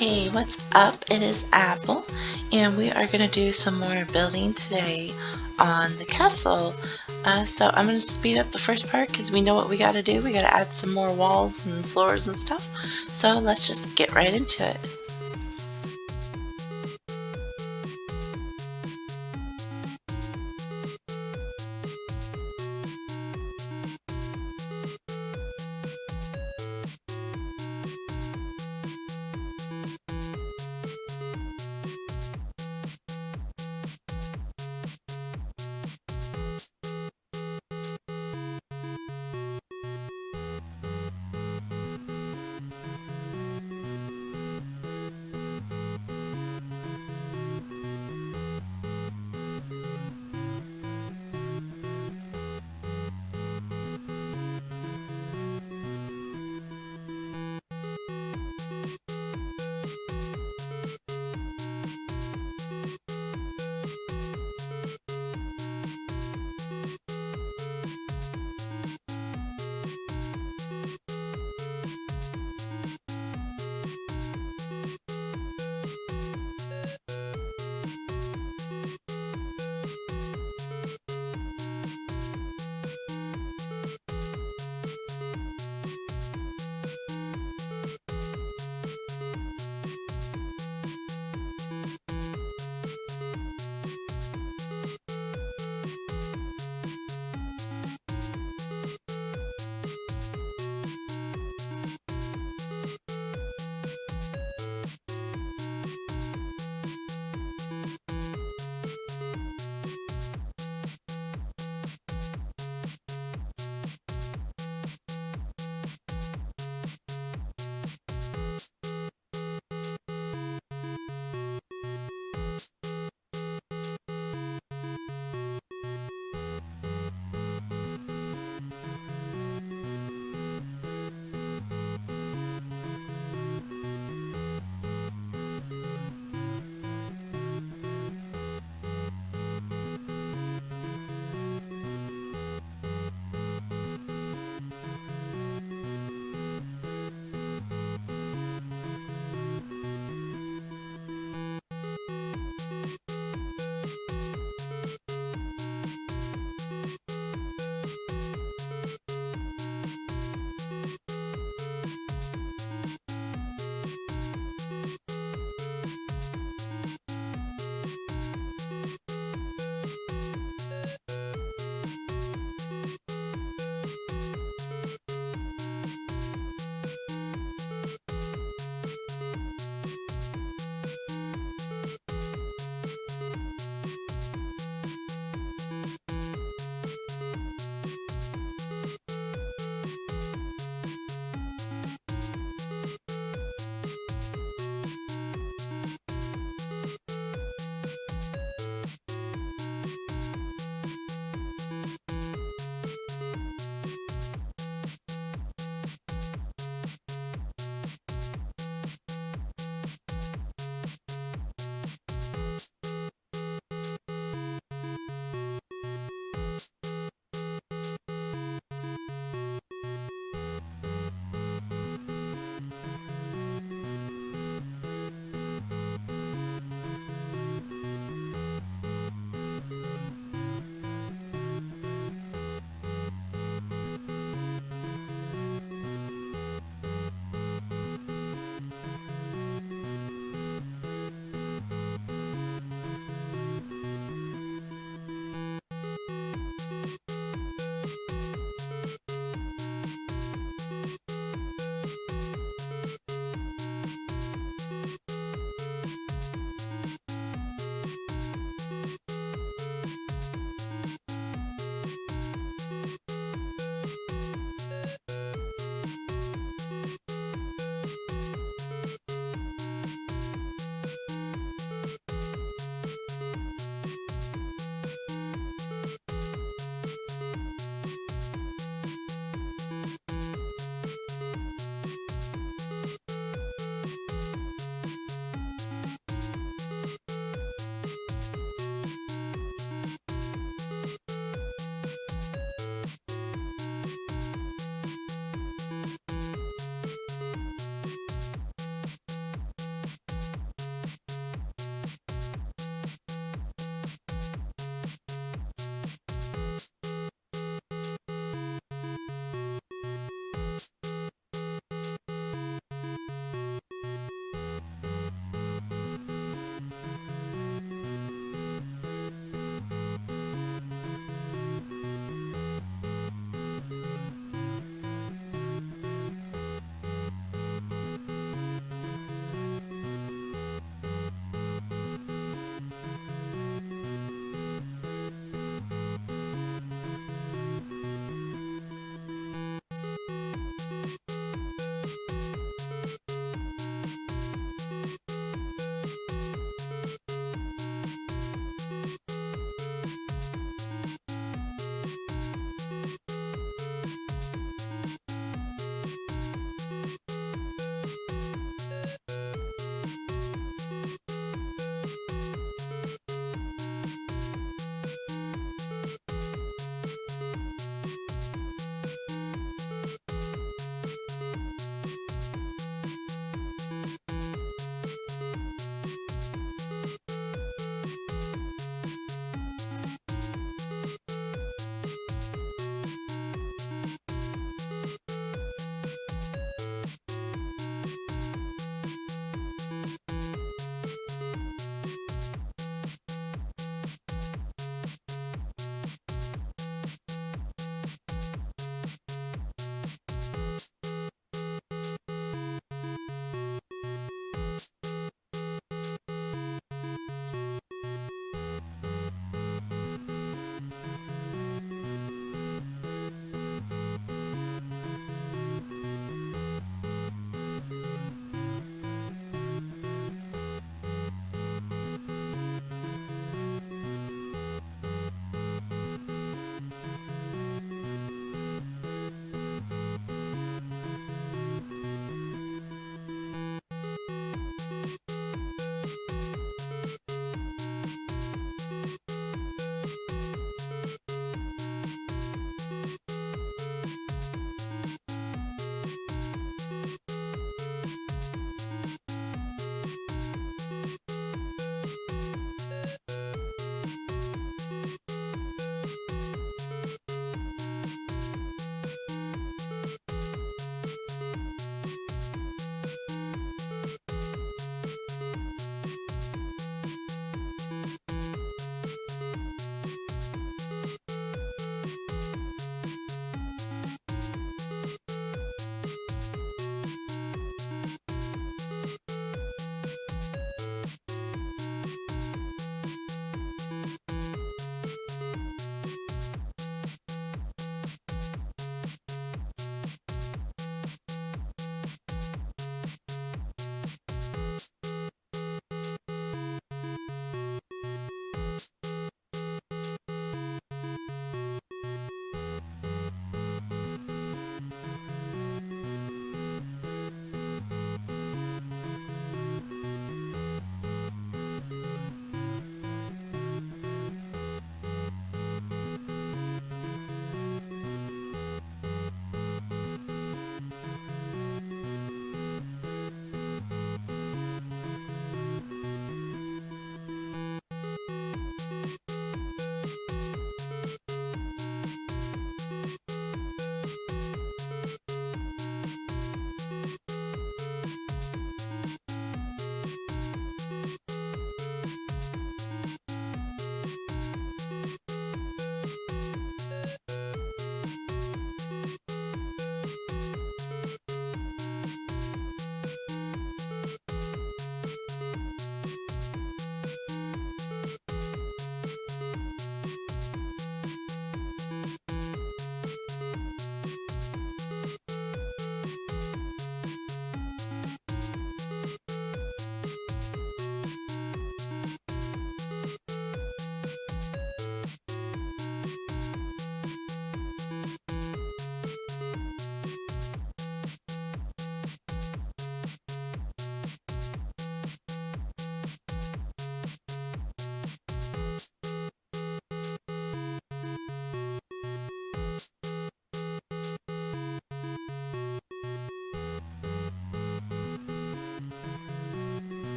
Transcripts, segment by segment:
Hey, what's up? It is Apple, and we are going to do some more building today on the castle. So I'm going to speed up the first part because we know what we got to do. We got to add some more walls and floors and stuff. So let's just get right into it.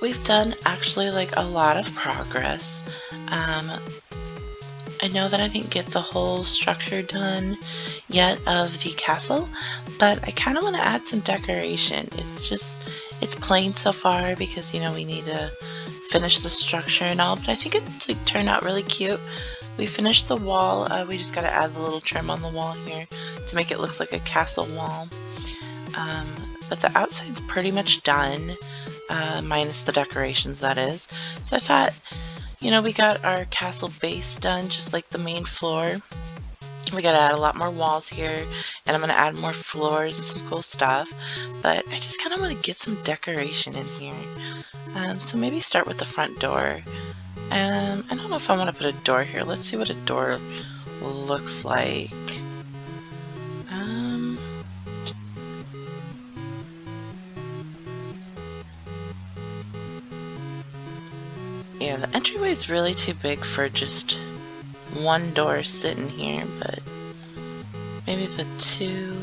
we've done actually like a lot of progress. I know that I didn't get the whole structure done yet of the castle, but I kind of want to add some decoration. It's plain so far because, you know, we need to finish the structure and all, but I think it's like turned out really cute. We finished the wall. We just got to add the little trim on the wall here to make it look like a castle wall. But the outside's pretty much done, minus the decorations, that is. So I thought, you know, we got our castle base done, just like the main floor. We gotta add a lot more walls here, and I'm gonna add more floors and some cool stuff. But I just kind of want to get some decoration in here. So maybe start with the front door. I don't know if I want to put a door here. Let's see what a door looks like. Yeah, the entryway is really too big for just one door sitting here, but maybe the two.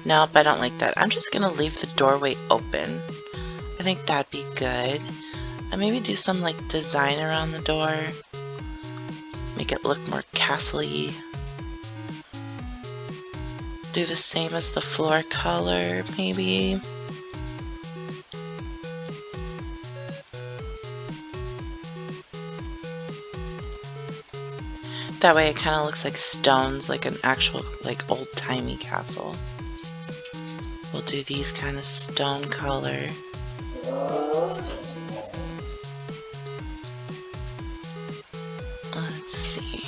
Nope, I don't like that. I'm just gonna leave the doorway open. I think that'd be good. And maybe do some like design around the door. Make it look more castle-y. Do the same as the floor color, maybe. That way it kind of looks like stones, like an actual like old-timey castle. We'll do these kind of stone color. Let's see.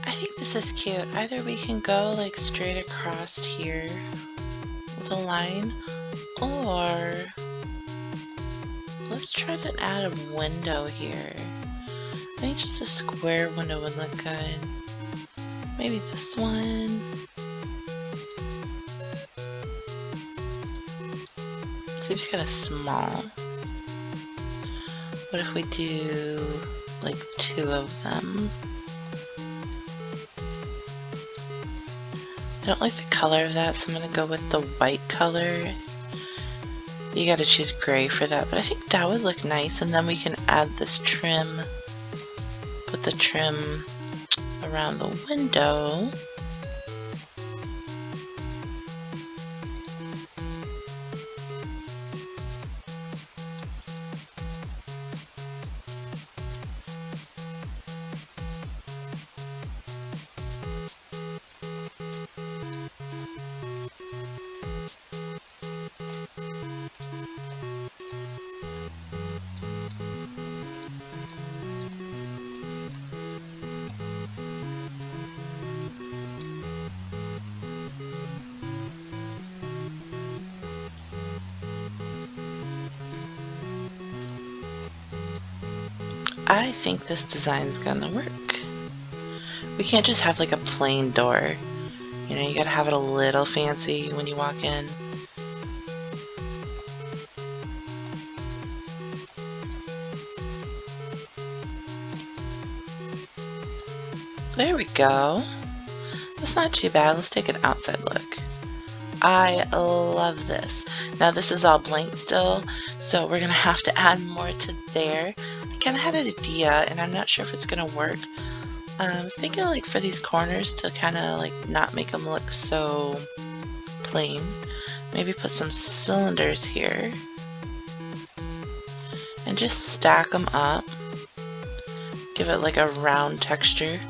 I think this is cute. Either we can go like straight across here with a line, or let's try to add a window here. I think just a square window would look good. Maybe this one. Seems kind of small. What if we do like two of them? I don't like the color of that, so I'm gonna go with the white color. You gotta choose gray for that, but I think that would look nice, and then we can add this trim. Put the trim around the window. I think this design's gonna work. We can't just have like a plain door. You know, you gotta have it a little fancy when you walk in. There we go. That's not too bad. Let's take an outside look. I love this. Now this is all blank still, so we're gonna have to add more to there. I kind of had an idea, and I'm not sure if it's gonna work. I was thinking like for these corners to kind of like not make them look so plain. Maybe put some cylinders here and just stack them up. Give it like a round texture.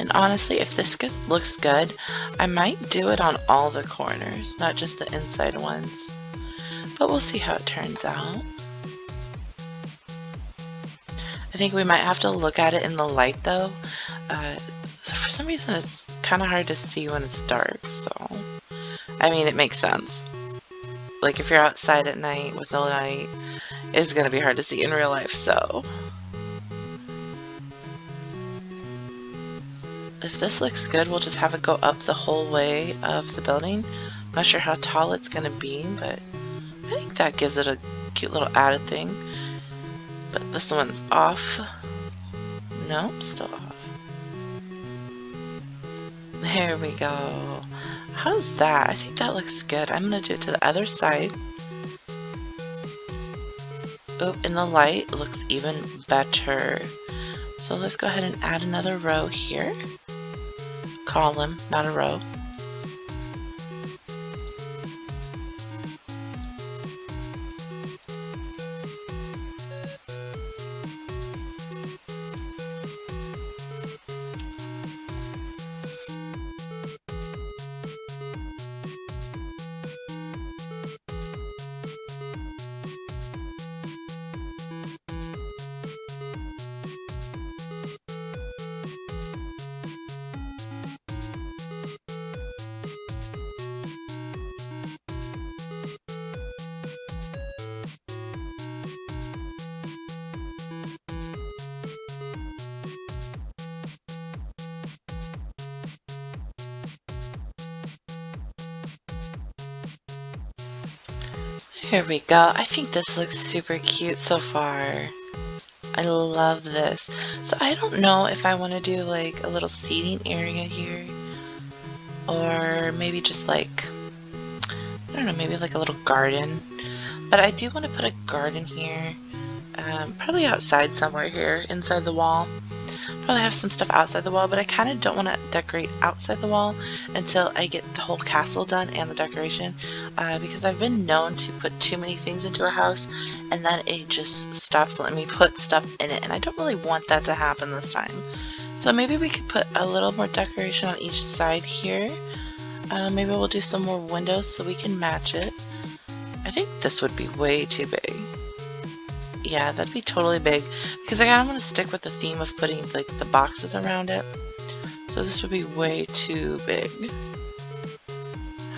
And honestly, if this looks good, I might do it on all the corners, not just the inside ones. But we'll see how it turns out. I think we might have to look at it in the light though. So for some reason it's kind of hard to see when it's dark, so I mean it makes sense. Like if you're outside at night with no light, it's gonna be hard to see in real life, so. If this looks good, we'll just have it go up the whole way of the building. I'm not sure how tall it's gonna be, but I think that gives it a cute little added thing. But this one's off. Nope, still off. There we go. How's that? I think that looks good. I'm gonna do it to the other side. Oh, in the light, it looks even better. So let's go ahead and add another row here. Column, not a row. Here we go. I think this looks super cute so far. I love this. So I don't know if I want to do like a little seating area here, or maybe just like, I don't know, maybe like a little garden. But I do want to put a garden here, probably outside somewhere here, inside the wall. Probably have some stuff outside the wall, but I kind of don't want to decorate outside the wall until I get the whole castle done and the decoration, because I've been known to put too many things into a house and then it just stops letting me put stuff in it, and I don't really want that to happen this time. So maybe we could put a little more decoration on each side here. Maybe we'll do some more windows so we can match it. I think this would be way too big. Yeah, that'd be totally big, because I kind of want to stick with the theme of putting like the boxes around it. So this would be way too big.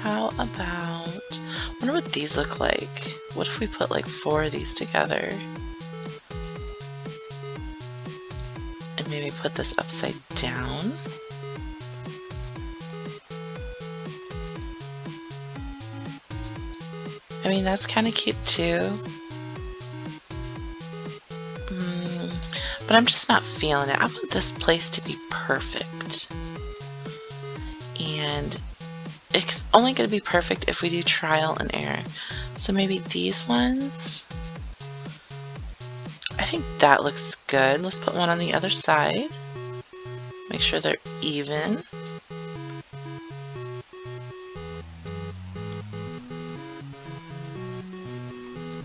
How about, I wonder what these look like. What if we put like 4 of these together? And maybe put this upside down. I mean, that's kind of cute too. But I'm just not feeling it. I want this place to be perfect. And it's only going to be perfect if we do trial and error. So maybe these ones. I think that looks good. Let's put one on the other side. Make sure they're even.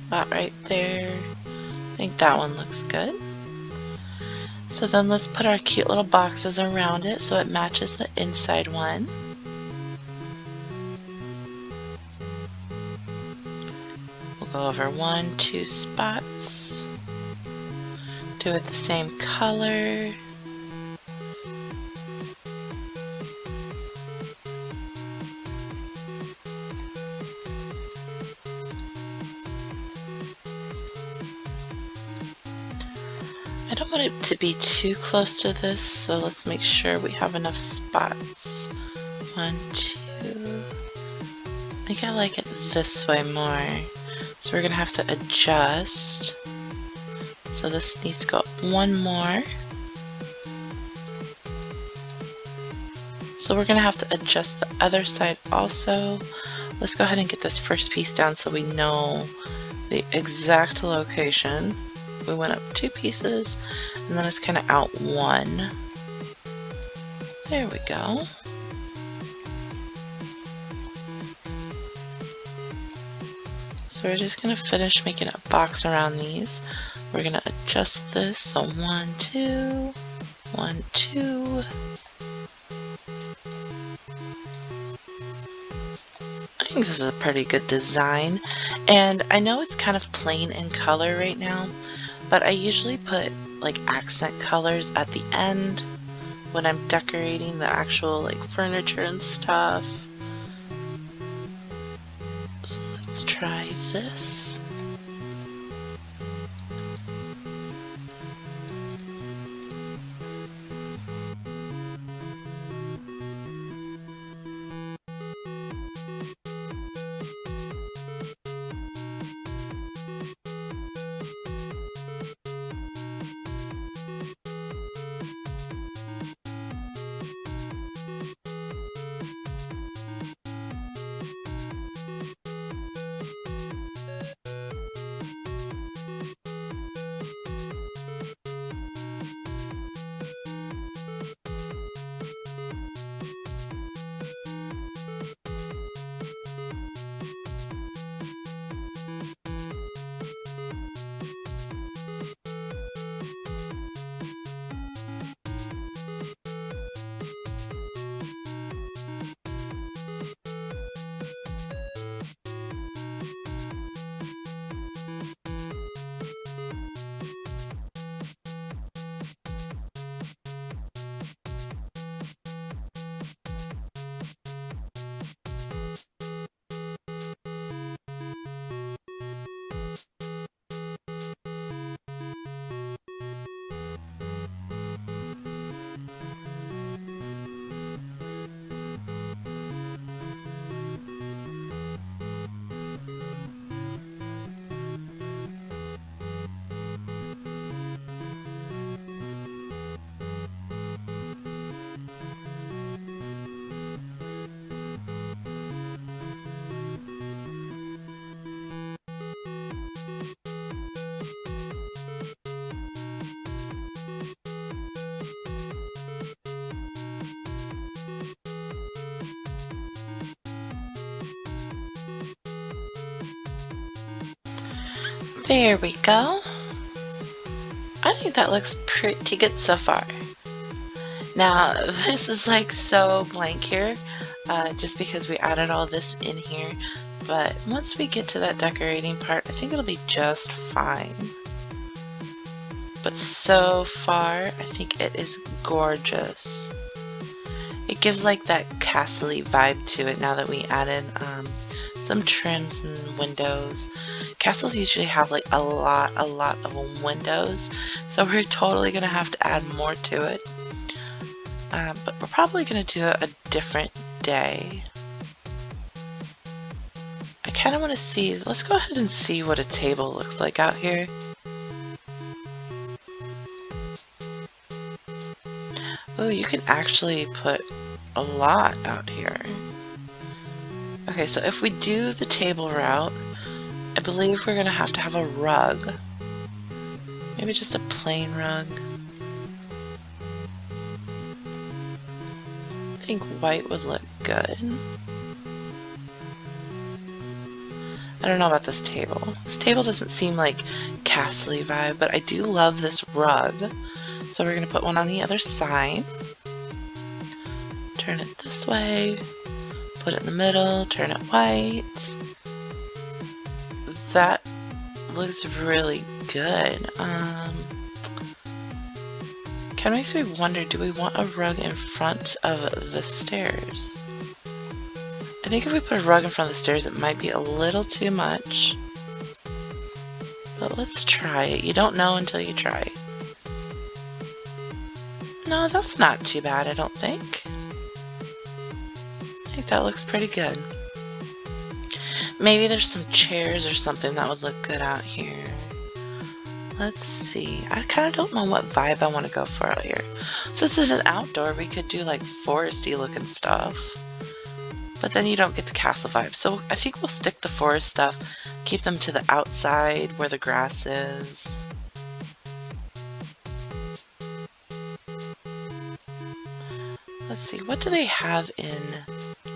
About right there. I think that one looks good. So then let's put our cute little boxes around it so it matches the inside one. We'll go over 1, 2 spots. Do it the same color. I don't want it to be too close to this, so let's make sure we have enough spots. 1, 2. I think I like it this way more. So we're gonna have to adjust. So this needs to go up 1 more. So we're gonna have to adjust the other side also. Let's go ahead and get this first piece down so we know the exact location. We went up 2 pieces, and then it's kind of out 1. There we go. So we're just going to finish making a box around these. We're going to adjust this, so 1, 2, 1, 2. I think this is a pretty good design, and I know it's kind of plain in color right now, but I usually put like accent colors at the end when I'm decorating the actual like furniture and stuff. So let's try this. There we go. I think that looks pretty good so far. Now, this is like so blank here, just because we added all this in here. But once we get to that decorating part, I think it'll be just fine. But so far, I think it is gorgeous. It gives like that castle-y vibe to it now that we added some trims and windows. Castles usually have like a lot of windows, so we're totally gonna have to add more to it. But we're probably gonna do it a different day. I kind of want to see, let's go ahead and see what a table looks like out here. Oh, you can actually put a lot out here. Okay, so if we do the table route, I believe we're gonna have to have a rug. Maybe just a plain rug. I think white would look good. I don't know about this table. This table doesn't seem like castle-y vibe, but I do love this rug. So we're gonna put one on the other side. Turn it this way. Put it in the middle. Turn it white. That looks really good. Kind of makes me wonder, do we want a rug in front of the stairs? I think if we put a rug in front of the stairs, it might be a little too much. But let's try it. You don't know until you try it. No, that's not too bad, I don't think. I think that looks pretty good. Maybe there's some chairs or something that would look good out here. Let's see. I kind of don't know what vibe I want to go for out here. Since this is an outdoor, we could do like foresty looking stuff. But then you don't get the castle vibe. So I think we'll stick the forest stuff, keep them to the outside where the grass is. Let's see, what do they have in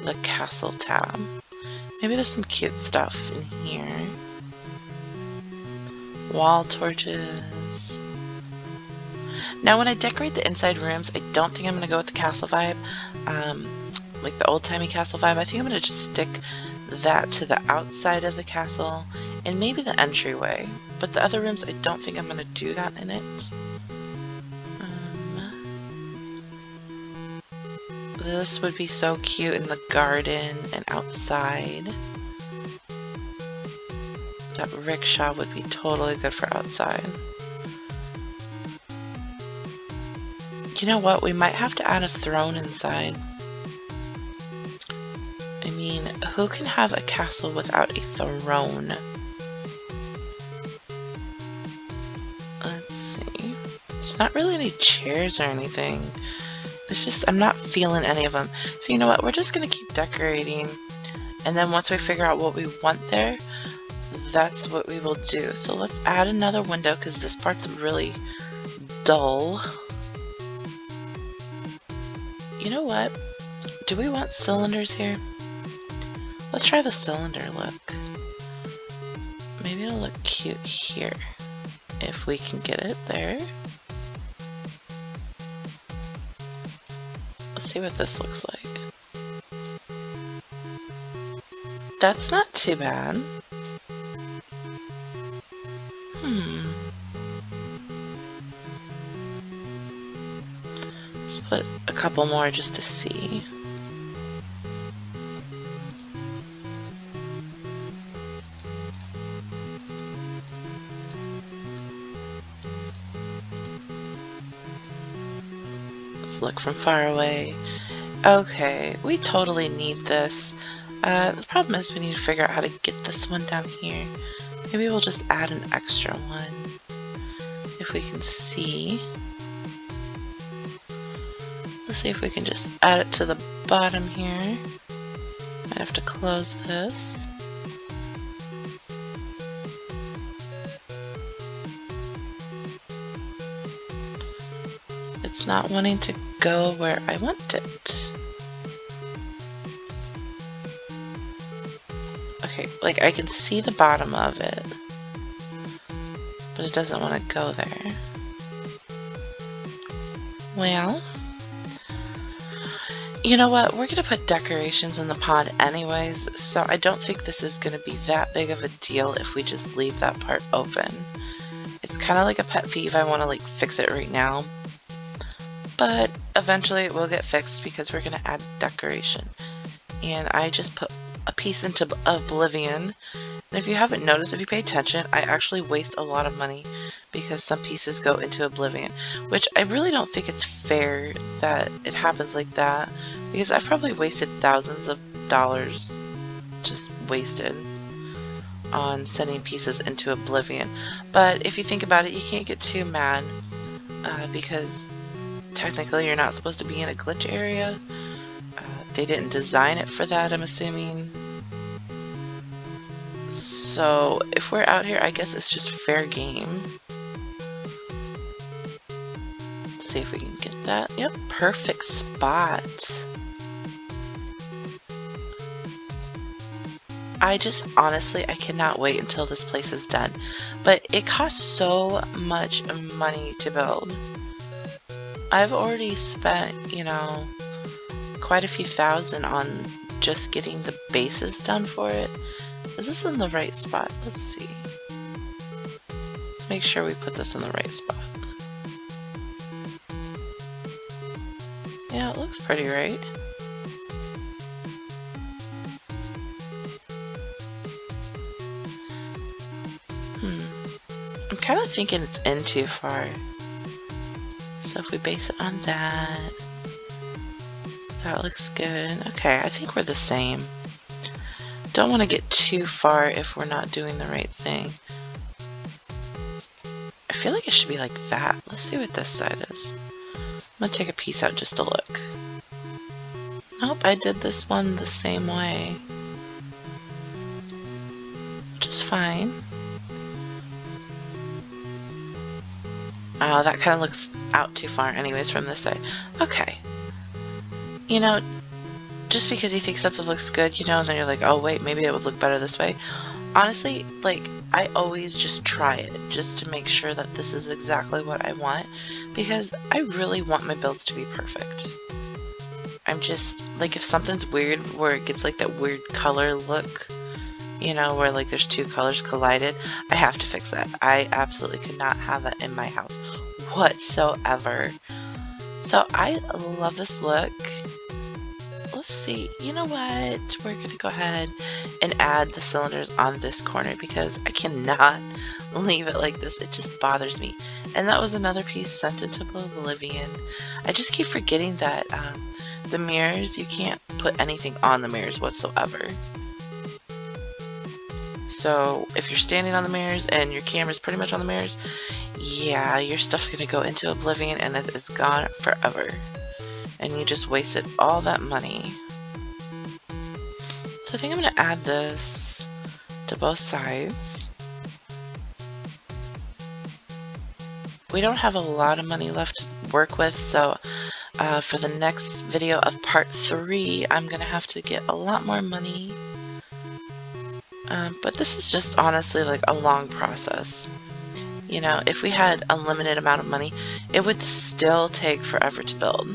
the castle tab? Maybe there's some cute stuff in here. Wall torches. Now when I decorate the inside rooms, I don't think I'm going to go with the castle vibe. like the old-timey castle vibe. I think I'm gonna just stick that to the outside of the castle and maybe the entryway. But the other rooms, I don't think I'm gonna do that in it. This would be so cute in the garden and outside. That rickshaw would be totally good for outside. You know what? We might have to add a throne inside. I mean, who can have a castle without a throne? Let's see. There's not really any chairs or anything. It's just, I'm not feeling any of them. So you know what? We're just going to keep decorating. And then once we figure out what we want there, that's what we will do. So let's add another window because this part's really dull. You know what? Do we want cylinders here? Let's try the cylinder look. Maybe it'll look cute here. If we can get it there. Let's see what this looks like. That's not too bad. Let's put a couple more just to see. Let's look from far away. Okay, we totally need this. The problem is we need to figure out how to get this one down here. Maybe we'll just add an extra one. If we can see. Let's see if we can just add it to the bottom here. Might have to close this. It's not wanting to go where I want it. Okay, like I can see the bottom of it, but it doesn't want to go there. Well, you know what? We're gonna put decorations in the pond anyways, so I don't think this is gonna be that big of a deal if we just leave that part open. It's kind of like a pet peeve. I want to like fix it right now, but eventually it will get fixed because we're gonna add decoration. And I just put a piece into Oblivion. And if you haven't noticed, if you pay attention, I actually waste a lot of money because some pieces go into Oblivion, which I really don't think it's fair that it happens like that, because I've probably wasted thousands of dollars just wasted on sending pieces into Oblivion. But if you think about it, you can't get too mad because technically you're not supposed to be in a glitch area. They didn't design it for that, I'm assuming. So if we're out here, I guess it's just fair game. Let's see if we can get that. Yep, perfect spot. I just, honestly, I cannot wait until this place is done. But it costs so much money to build. I've already spent, you know, quite a few thousand on just getting the bases done for it. Is this in the right spot? Let's see. Let's make sure we put this in the right spot. Yeah, it looks pretty, right? I'm kind of thinking it's in too far. So if we base it on that, that looks good. Okay, I think we're the same. Don't want to get too far if we're not doing the right thing. I feel like it should be like that. Let's see what this side is. I'm gonna take a piece out just to look. Nope, I did this one the same way. Which is fine. Oh, that kind of looks out too far anyways from this side. Okay. You know, just because you think something looks good, you know, and then you're like, oh wait, maybe it would look better this way. Honestly, like, I always just try it just to make sure that this is exactly what I want, because I really want my builds to be perfect. I'm just like, if something's weird where it gets like that weird color look, you know, where like there's two colors collided, I have to fix that. I absolutely could not have that in my house whatsoever. So I love this look. Let's see, you know what? We're gonna go ahead and add the cylinders on this corner because I cannot leave it like this. It just bothers me. And that was another piece sent into oblivion. I just keep forgetting that the mirrors, you can't put anything on the mirrors whatsoever. So if you're standing on the mirrors and your camera's pretty much on the mirrors, yeah, your stuff's gonna go into oblivion and it is gone forever. And you just wasted all that money. So I think I'm gonna add this to both sides. We don't have a lot of money left to work with, so for the next video of part 3, I'm gonna have to get a lot more money. But this is just honestly like a long process. You know, if we had unlimited amount of money, it would still take forever to build.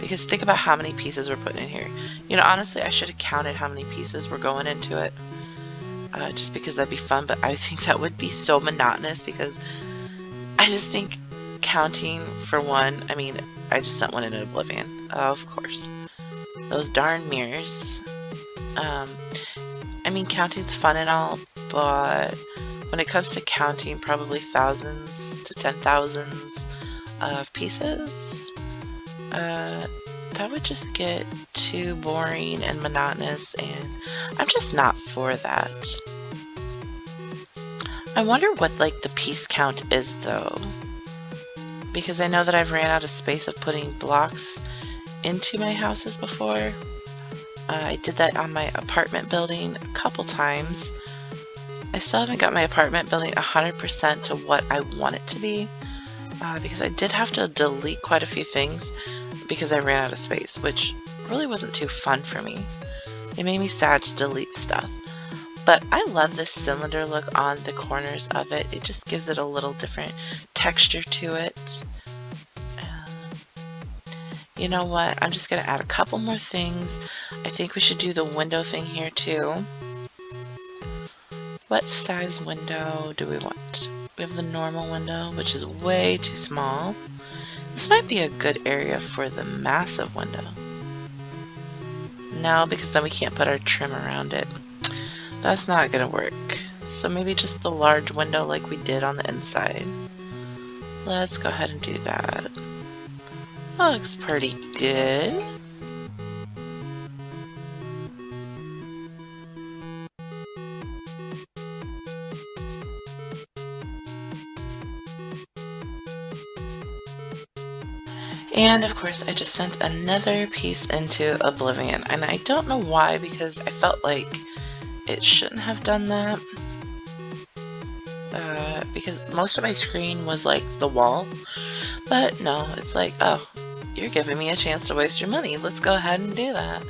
Because think about how many pieces we're putting in here. You know, honestly, I should have counted how many pieces were going into it. Just because that'd be fun, but I think that would be so monotonous because I just think counting for one, I mean, I just sent one into oblivion. Of course. Those darn mirrors. I mean, counting's fun and all, but when it comes to counting probably thousands to 10,000s of pieces, that would just get too boring and monotonous, and I'm just not for that. I wonder what like the piece count is though, because I know that I've ran out of space of putting blocks into my houses before. I did that on my apartment building a couple times. I still haven't got my apartment building 100% to what I want it to be, because I did have to delete quite a few things because I ran out of space, which really wasn't too fun for me. It made me sad to delete stuff. But I love this cylinder look on the corners of it. It just gives it a little different texture to it. You know what? I'm just going to add a couple more things. I think we should do the window thing here too. What size window do we want? We have the normal window, which is way too small. This might be a good area for the massive window. No, because then we can't put our trim around it. That's not gonna work. So maybe just the large window like we did on the inside. Let's go ahead and do that. That looks pretty good. And of course I just sent another piece into oblivion, and I don't know why, because I felt like it shouldn't have done that. Because most of my screen was like the wall, but no, it's like, oh, you're giving me a chance to waste your money, let's go ahead and do that.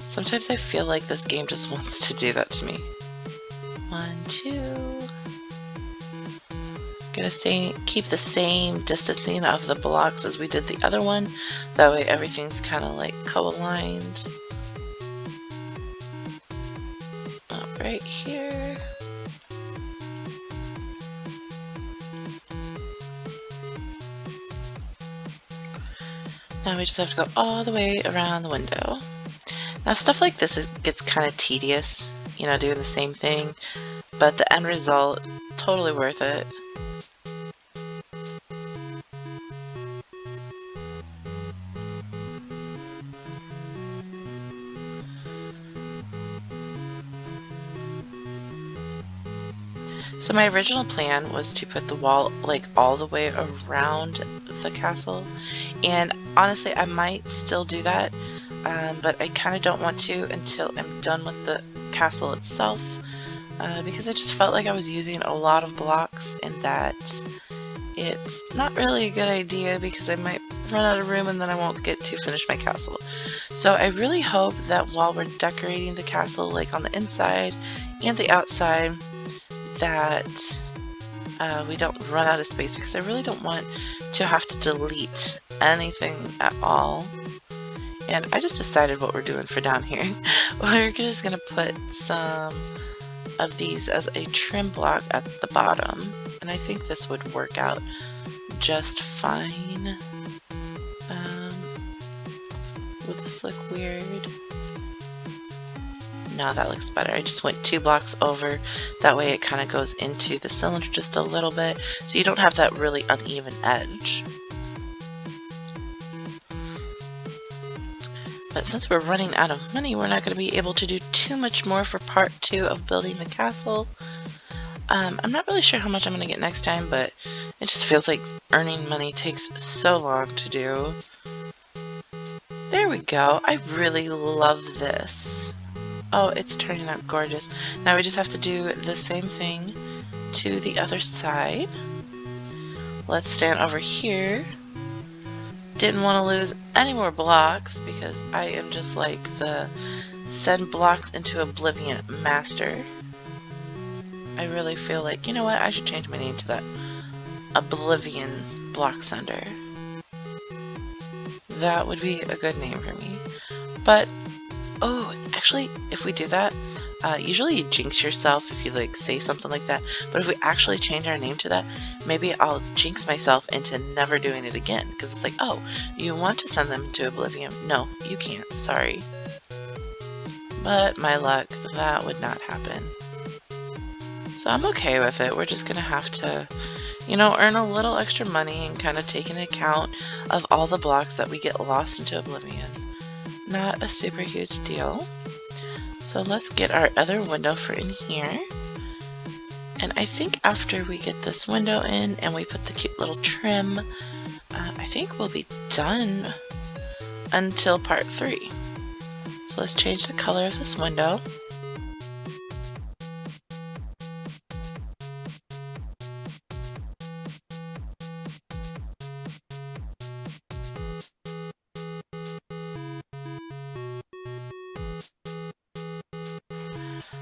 Sometimes I feel like this game just wants to do that to me. 1, 2. Gonna keep the same distancing of the blocks as we did the other one. That way everything's kind of like co-aligned. Right here. Now we just have to go all the way around the window. Now stuff like this gets kind of tedious, you know, doing the same thing, but the end result, totally worth it. So my original plan was to put the wall like all the way around the castle, and honestly I might still do that, but I kind of don't want to until I'm done with the castle itself, because I just felt like I was using a lot of blocks and that it's not really a good idea because I might run out of room and then I won't get to finish my castle. So I really hope that while we're decorating the castle, like on the inside and the outside, that we don't run out of space, because I really don't want to have to delete anything at all. And I just decided what we're doing for down here. We're just gonna put some of these as a trim block at the bottom, and I think this would work out just fine. Will this look weird? No, that looks better. I just went 2 blocks over. That way it kind of goes into the cylinder just a little bit, so you don't have that really uneven edge. But since we're running out of money, we're not going to be able to do too much more for part 2 of building the castle. I'm not really sure how much I'm going to get next time, but it just feels like earning money takes so long to do. There we go. I really love this. Oh, it's turning out gorgeous. Now we just have to do the same thing to the other side. Let's stand over here. Didn't want to lose any more blocks because I am just like the send blocks into oblivion master. I really feel like, you know what, I should change my name to that. Oblivion block sender. That would be a good name for me. But, oh, actually, if we do that, usually you jinx yourself if you like say something like that, but if we actually change our name to that, maybe I'll jinx myself into never doing it again, because it's like, oh, you want to send them to oblivion. No, you can't, sorry. But my luck, that would not happen. So I'm okay with it. We're just gonna have to, you know, earn a little extra money and kind of take into account of all the blocks that we get lost into oblivion. Not a super huge deal. So let's get our other window for in here. And I think after we get this window in and we put the cute little trim, I think we'll be done until part 3. So let's change the color of this window.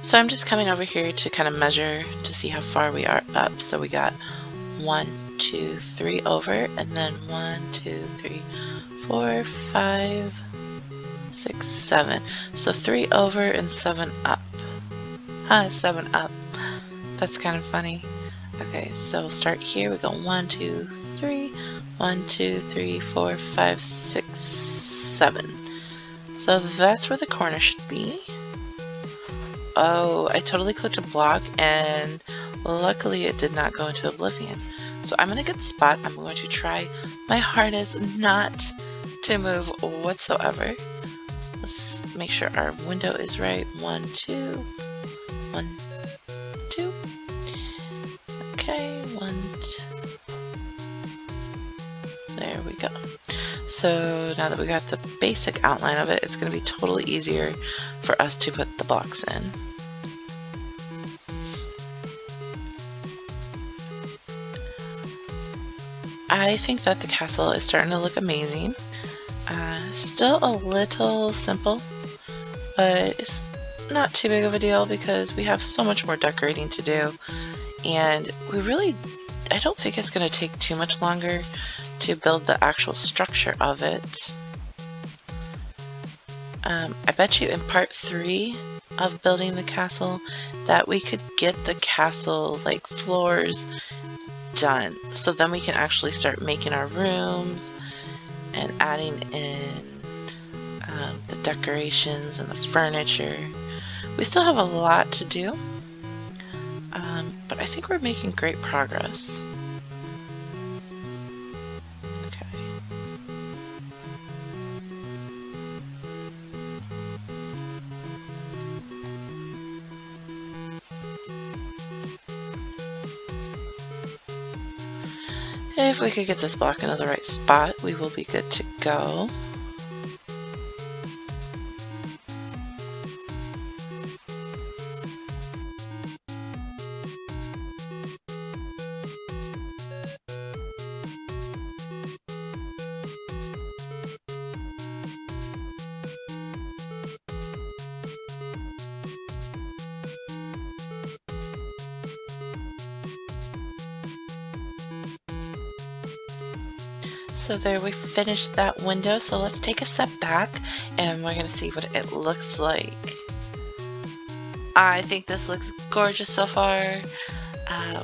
So I'm just coming over here to kind of measure to see how far we are up. So we got 1, 2, 3 over, and then 1, 2, 3, 4, 5, 6, 7. So 3 over and 7 up. 7 up. That's kind of funny. Okay, so we'll start here. We go 1, 2, 3, 1, 2, 3, 4, 5, 6, 7. So that's where the corner should be. Oh, I totally clicked a block and luckily it did not go into oblivion. So I'm in a good spot. I'm going to try my hardest not to move whatsoever. Let's make sure our window is right. 1, 2, 1, 2. Okay, 1, 2. There we go. So now that we got the basic outline of it, it's going to be totally easier for us to put the blocks in. I think that the castle is starting to look amazing. Still a little simple, but it's not too big of a deal because we have so much more decorating to do, and I don't think it's going to take too much longer to build the actual structure of it. I bet you in part 3 of building the castle that we could get the castle like floors done, so then we can actually start making our rooms and adding in the decorations and the furniture. We still have a lot to do, but I think we're making great progress. Okay. If we could get this block into the right spot, we will be good to go. so there we finished that window. So let's take a step back and we're gonna see what it looks like. I think this looks gorgeous so far.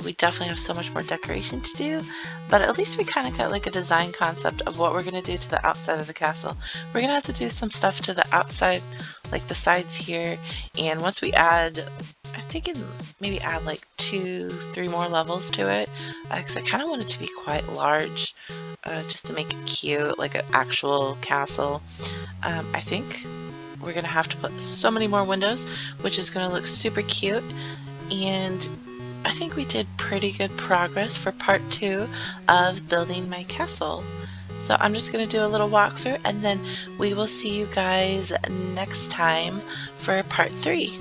We definitely have so much more decoration to do, but at least we kind of got like a design concept of what we're going to do to the outside of the castle. We're going to have to do some stuff to the outside, like the sides here, and once we add, I think maybe add like 2-3 more levels to it, because I kind of want it to be quite large, just to make it cute, like an actual castle. I think we're going to have to put so many more windows, which is going to look super cute, and I think we did pretty good progress for part 2 of building my castle. So I'm just going to do a little walkthrough and then we will see you guys next time for part 3.